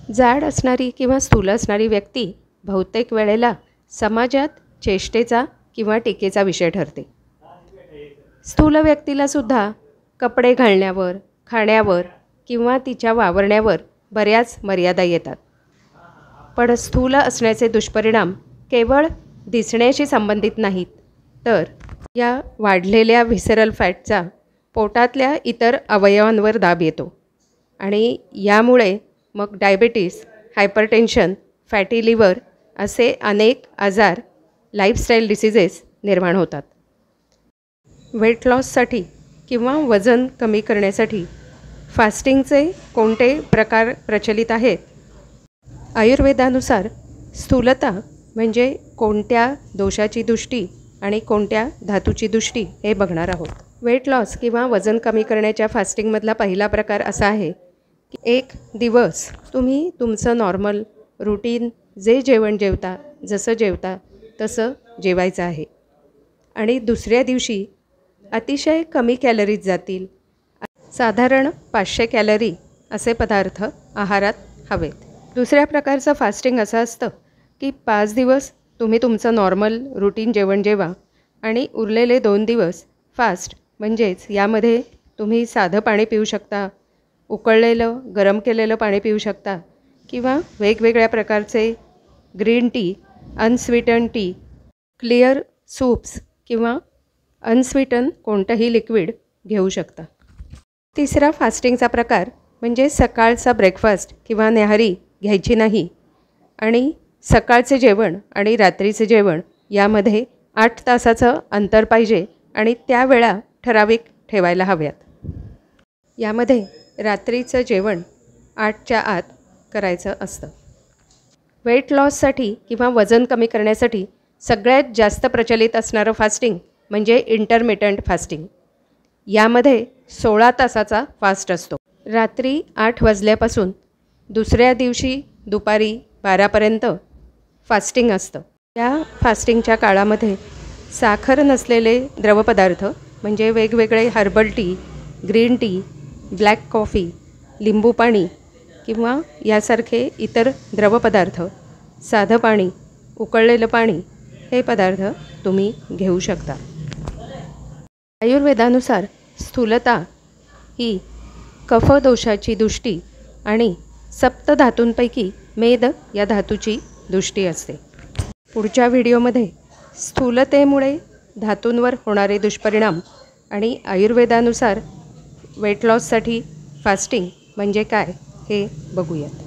जाड असणारी किंवा स्थूल असणारी व्यक्ती बहुतेक वेळेला समाजात चेष्टेचा किंवा टीकेचा विषय ठरते. स्थूल व्यक्तीलासुद्धा कपडे घालण्यावर, खाण्यावर किंवा तिच्या वावरण्यावर बऱ्याच मर्यादा येतात. पण स्थूल असण्याचे दुष्परिणाम केवळ दिसण्याशी संबंधित नाहीत, तर या वाढलेल्या व्हिसरल फॅटचा पोटातल्या इतर अवयवांवर दाब येतो आणि यामुळे मग डायबिटीस, हायपरटेन्शन, फॅटी लिव्हर असे अनेक आजार, लाईफस्टाईल डिसीजेस निर्माण होतात. वेट लॉससाठी किंवा वजन कमी करण्यासाठी फास्टिंगचे कोणते प्रकार प्रचलित आहेत? आयुर्वेदानुसार स्थूलता म्हणजे कोणत्या दोषाची दृष्टी आणि कोणत्या धातूची दृष्टी हे बघणार आहोत. वेट लॉस किंवा वजन कमी करण्याच्या फास्टिंगमधला पहिला प्रकार असा आहे की 1 दिवस तुम्ही तुमचं नॉर्मल रूटीन जे जेवण जेवता, जसं जेवता तसं जेवायचं आहे आणि दुसऱ्या दिवशी अतिशय कमी कॅलरीज जातील, साधारण 500 कॅलरी असे पदार्थ आहारात हवेत. दुसऱ्या प्रकारचं फास्टिंग असं असतं की 5 दिवस तुम्ही तुमचं नॉर्मल रूटीन जेवण जेवा आणि उरलेले 2 दिवस फास्ट, म्हणजेच यामध्ये तुम्ही साधं पाणी पिऊ शकता, उकळलेलं गरम केलेलं पाणी पिऊ शकता किंवा वेगवेगळ्या प्रकारचे green tea, unsweetened tea, clear soups किंवा अनस्वीटन कोणतंही लिक्विड घेऊ शकता. तिसरा फास्टिंगचा प्रकार म्हणजे सकाळचा ब्रेकफास्ट किंवा न्याहारी घ्यायची नाही आणि सकाळचे जेवण आणि रात्रीचे जेवण यामध्ये 8 तासाचं अंतर पाहिजे आणि त्यावेळा ठराविक ठेवायला हव्यात. यामध्ये रात्रीचं जेवण 8च्या आत करायचं असतं. वेट लॉससाठी किंवा वजन कमी करण्यासाठी सगळ्यात जास्त प्रचलित असणारं फास्टिंग म्हणजे इंटरमिटंट फास्टिंग. यामध्ये 16 तासाचा फास्ट असतो. रात्री 8 वाजल्यापासून दुसऱ्या दिवशी दुपारी 12पर्यंत फास्टिंग असतं. या फास्टिंगच्या काळामध्ये साखर नसलेले द्रवपदार्थ म्हणजे वेगवेगळे herbal tea, green tea, black coffee, लिंबू पाणी किंवा यासारखे इतर द्रवपदार्थ, साधं पाणी, उकळलेलं पाणी हे पदार्थ तुम्ही घेऊ शकता. आयुर्वेदानुसार स्थूलता ही कफदोषाची दृष्टी आणि सप्तधातूंपैकी मेद या धातूची दृष्टी असते. पुढच्या व्हिडिओमध्ये स्थूलतेमुळे धातूंवर होणारे दुष्परिणाम आणि आयुर्वेदानुसार वेट लॉससाठी फास्टिंग म्हणजे काय हे बघूयात.